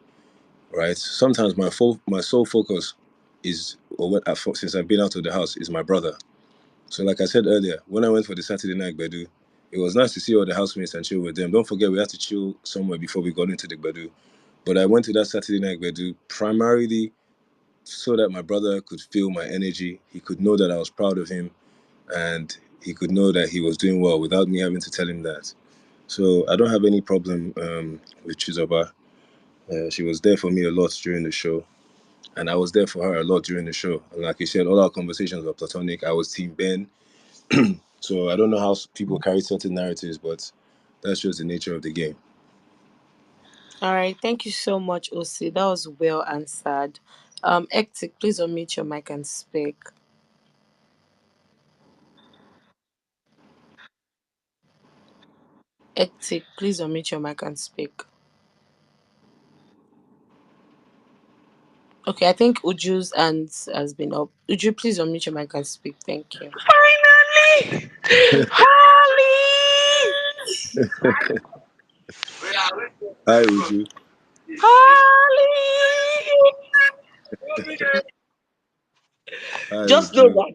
right? Sometimes my sole focus is, since I've been out of the house, is my brother. So like I said earlier, when I went for the Saturday night Bedu, it was nice to see all the housemates and chill with them. Don't forget, we had to chill somewhere before we got into the Gbedu. But I went to that Saturday night Gbedu primarily so that my brother could feel my energy. He could know that I was proud of him, and he could know that he was doing well without me having to tell him that. So I don't have any problem with Chizoba. She was there for me a lot during the show, and I was there for her a lot during the show. And like you said, all our conversations were platonic. I was Team Ben. So I don't know how people carry certain narratives, but that's just the nature of the game.
All right, thank you so much, Ocee. That was well answered. Ectic, please unmute your mic and speak. Ectic, please unmute your mic and speak. Okay, I think Uju's and has been up. Uju, please unmute your mic and speak. Thank you.
Finally! Holly!
Hi, Uju.
Holly!
Hi,
Just know
Uju.
that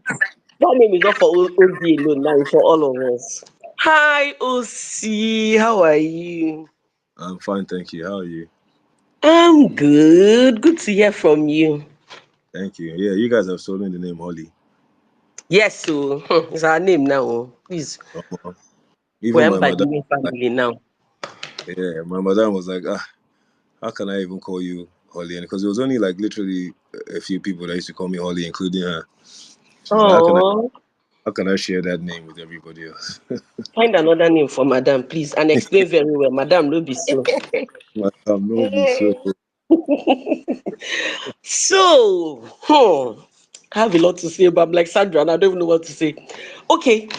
that name is not for OG alone now, it's for all of us. Hi, Ocee. How are you?
I'm fine, thank you. How are you?
I'm good. Good to hear from you.
Thank you. Yeah, you guys have stolen the name Holly.
Yes, so it's our name now. Oh. Please,
Even
we're
my mother,
Mbadiwe
like,
family now.
yeah, my mother was like, how can I even call you Holly? And because it was only like literally a few people that used to call me Holly, including her. She was like,
Oh,
how can I share that name with everybody else?
find another name for Madam, please, and explain very well. Madam, no be so.
Madam, no be so.
So, I have a lot to say, but I'm like Sandra, and I don't even know what to say. Okay,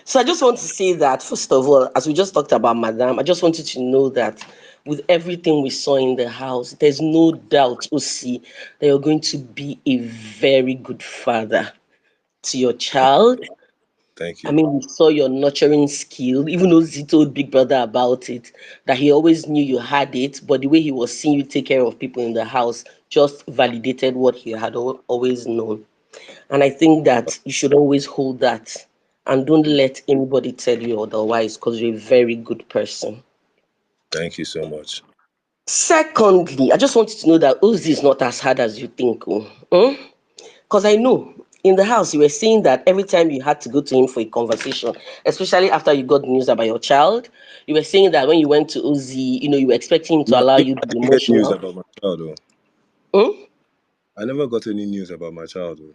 so I just want to say that, first of all, as we just talked about Madame, I just wanted to know that with everything we saw in the house, there's no doubt, Osi, that you're going to be a very good father to your child.
Thank
I
you.
mean, we saw your nurturing skill, even though Z told Big Brother about it, that he always knew you had it, but the way he was seeing you take care of people in the house just validated what he had always known. And I think that you should always hold that and don't let anybody tell you otherwise because you're a very good person.
Thank you so much.
Secondly, I just want you to know that Ozi is not as hard as you think. Because I know in the house you were saying that every time you had to go to him for a conversation, especially after you got news about your child, you were saying that when you went to Ozi, you were expecting him to
No,
allow you to
I
be
didn't get news
emotional.
about my child, though.
Hmm?
I never got any news about my child, though.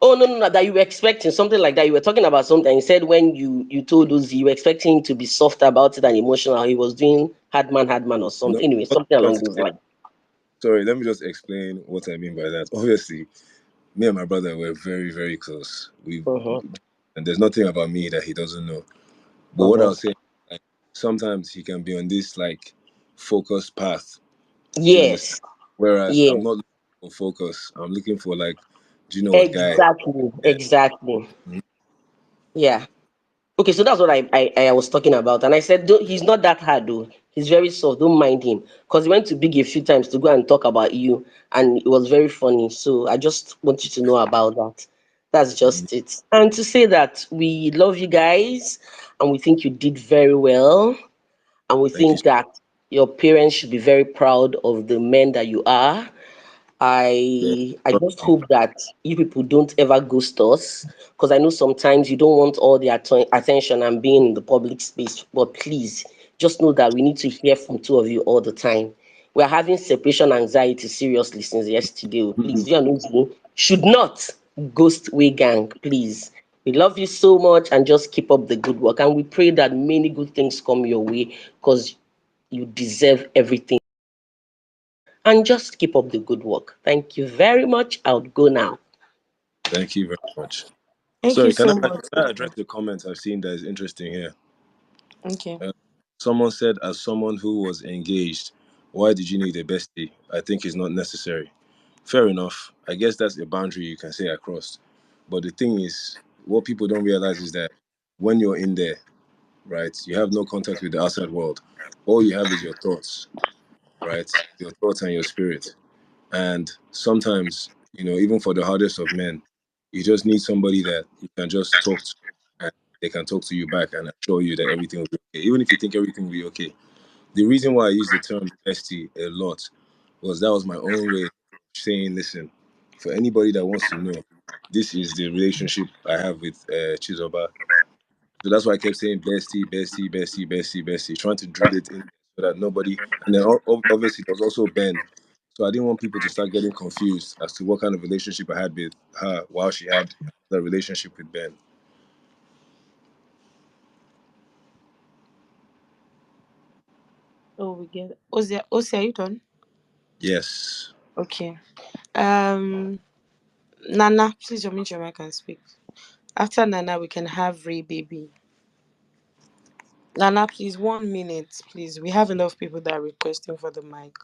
Oh no, no, no, that you were expecting something like that. You were talking about something. You said when you told Uzi you were expecting him to be soft about it and emotional. He was doing hard man or
No,
something. Anyway,
I wasn't
something
trying
along
to
those
say.
lines.
Sorry, let me just explain what I mean by that. Obviously, me and my brother were very, very close.
Uh-huh.
And there's nothing about me that he doesn't know. But what
Uh-huh.
I'll say, like, sometimes he can be on this like focused path. Do you understand?
Yes.
Whereas
Yeah.
I'm not looking for focus. I'm looking for like, do you know what, guy?
Exactly.
Yeah.
Exactly.
Mhm.
Yeah. Okay, so that's what I was talking about. And I said, he's not that hard, though. He's very soft. Don't mind him. Because he went to Big a few times to go and talk about you. And it was very funny. So I just want you to know about that. That's
Mhm.
just it. And to say that we love you guys and we think you did very well. And we
Thank you.
think that your parents should be very proud of the men that you are.
Yeah.
I just hope that you people don't ever ghost us because I know sometimes you don't want all the attention and being in the public space. But please, just know that we need to hear from two of you all the time. We're having separation anxiety seriously since yesterday. Oh. Please,
Mhm.
you know, should not ghost way gang. Please, we love you so much and just keep up the good work. And we pray that many good things come your way because you deserve everything and just keep up the good work. Thank you very much. I'll go now.
Thank you very much.
Thank you
Sorry,
so
can
much.
I address the comments I've seen that is interesting here?
Okay.
Uh, Someone said, as someone who was engaged, why did you need a bestie? I think it's not necessary. Fair enough. I guess that's a boundary you can say I crossed. But the thing is, what people don't realize is that when you're in there, right, you have no contact with the outside world. All you have is your thoughts, right? Your thoughts and your spirit. And sometimes, even for the hardest of men, you just need somebody that you can just talk to. they can talk to you back and assure you that everything will be okay, even if you think everything will be okay. The reason why I use the term bestie a lot was that was my own way of saying, listen, for anybody that wants to know, this is the relationship I have with Chizoba. So that's why I kept saying bestie, bestie, bestie, bestie, bestie, trying to drill it in so that nobody. And then obviously there was also Ben. So I didn't want people to start getting confused as to what kind of relationship I had with her while she had the relationship with Ben.
Oh, we get it. Ocee, are you done?
Yes.
Okay. Um, Nana, please unmute your mic and speak. After Nana, we can have Ray Baby. Nana, please, 1 minute, please. We have a lot of people that are requesting for the mic.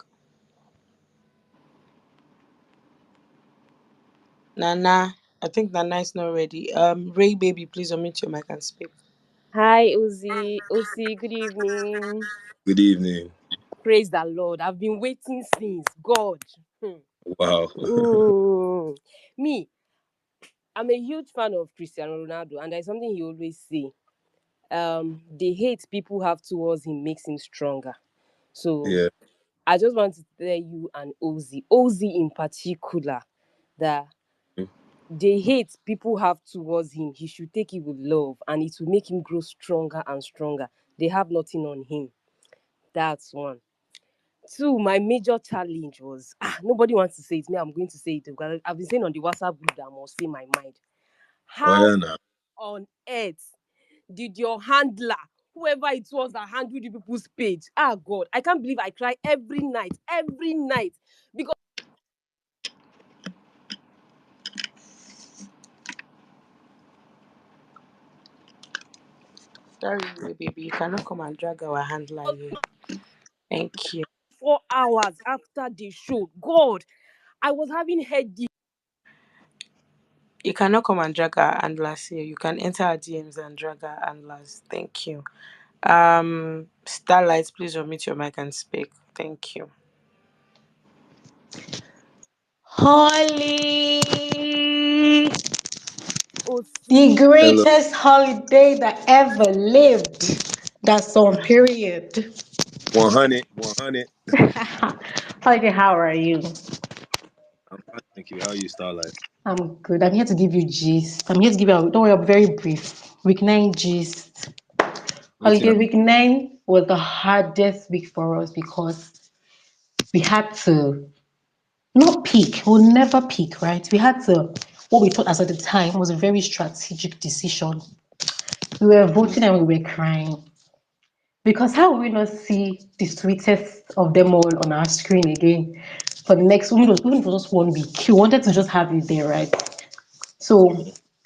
Nana, I think Nana is not ready. Ray Baby, please unmute your mic and speak.
Hi, Ocee, good evening.
Good evening.
Praise the Lord. I've been waiting since. God. Hmm.
Wow.
Mm. Me, I'm a huge fan of Cristiano Ronaldo, and there's something he always say. The hate people have towards him makes him stronger. So
Yeah.
I just want to tell you and Ozzy in particular, that the hate people have towards him, he should take it with love, and it will make him grow stronger and stronger. They have nothing on him. That's one. Two, my major challenge was nobody wants to say it. Me, I'm going to say it because I've been saying on the WhatsApp group that I must say my mind.
Oh,
How
yeah, now.
on earth did your handler, whoever it was that handled the people's page, God, I can't believe I cry every night because
Sorry, Ray Baby, you cannot come and drag our handler here. Thank you.
4 hours after the show, God, I was having headache.
You cannot come and drag our handlers here. You can enter our DMs and drag our handlers. Thank you. Starlight, please unmute your mic and speak. Thank you.
Holly, the
Osi,
Hello.
greatest holiday that ever lived. That's on period.
100. 100.
Holiday, how are you?
I'm fine. Thank you. How are you, Starlight?
I'm good. I'm here to give you gist. I'm here to give you, don't worry, I'm very brief. Week 9 gist.
Waiting.
Holiday week 9 was the hardest week for us because we had to not peak. We'll never peak, right? We had to, what we thought as at the time was a very strategic decision. We were voting and we were crying. Because how will we not see the sweetest of them all on our screen again for the next, even for just 1 week? We wanted to just have it there, right? So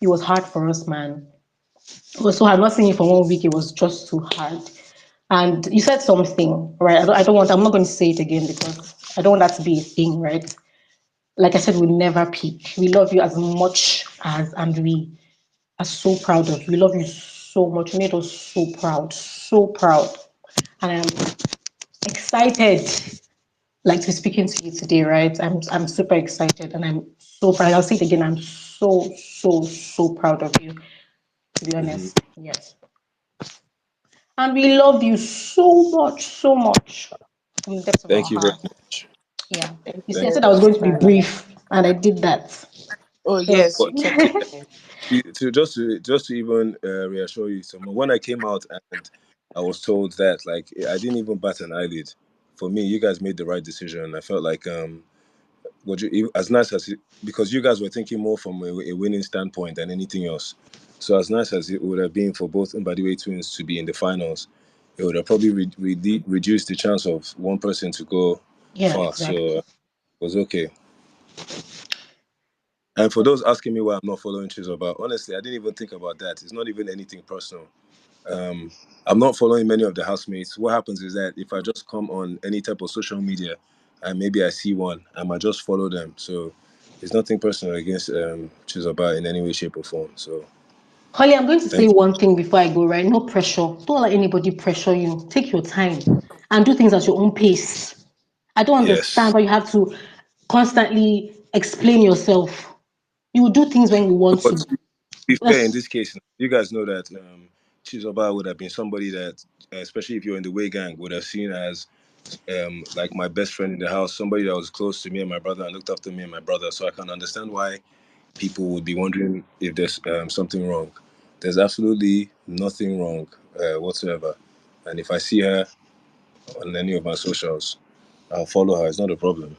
it was hard for us, man. It was so hard. Not seeing it for 1 week, it was just too hard. And you said something, right? I'm not going to say it again because I don't want that to be a thing, right? Like I said, we never peak. We love you as much as, and we are so proud of you. We love you so much. You made us so proud, so proud. And I'm excited, like, to be speaking to you today, right? I'm super excited, and I'm so proud. I'll say it again. I'm so proud of you. To be
Mm-hmm.
honest, yes. And we love you so much, from the depths of our
Thank you very
heart.
much.
Yeah.
Thank
You
you
see, I
Thank
very
said I was
much,
going to be
Starlight.
brief, and I did that.
Oh,
So,
yes,
you.
you kept it there.
To even reassure you some more, when I came out and I was told that, like, I didn't even bat an eyelid. For me, you guys made the right decision. I felt like what you, as nice as it, because you guys were thinking more from a winning standpoint than anything else. So as nice as it would have been for both Mbadiwe twins to be in the finals, it would have probably reduced the chance of one person to go
yeah,
far. So
exactly.
it was okay. And for those asking me why I'm not following Chizoba, honestly, I didn't even think about that. It's not even anything personal. Um, I'm not following many of the housemates. What happens is that if I just come on any type of social media and maybe I see one, I might just follow them. So it's nothing personal against Chizoba in any way, shape, or form. So
Holly, I'm going to say
thank you.
one thing before I go, right? No pressure. Don't let anybody pressure you. Take your time and do things at your own pace. I don't understand
Yes.
why you have to constantly explain yourself. You will do things when you want
But
to.
be fair, in
Yes.
this case, you guys know that Chizoba would have been somebody that, especially if you're in the way gang, would have seen as like my best friend in the house, somebody that was close to me and my brother and looked after me and my brother. So I can understand why people would be wondering if there's something wrong. There's absolutely nothing wrong whatsoever. And if I see her on any of my socials, I'll follow her. It's not a problem.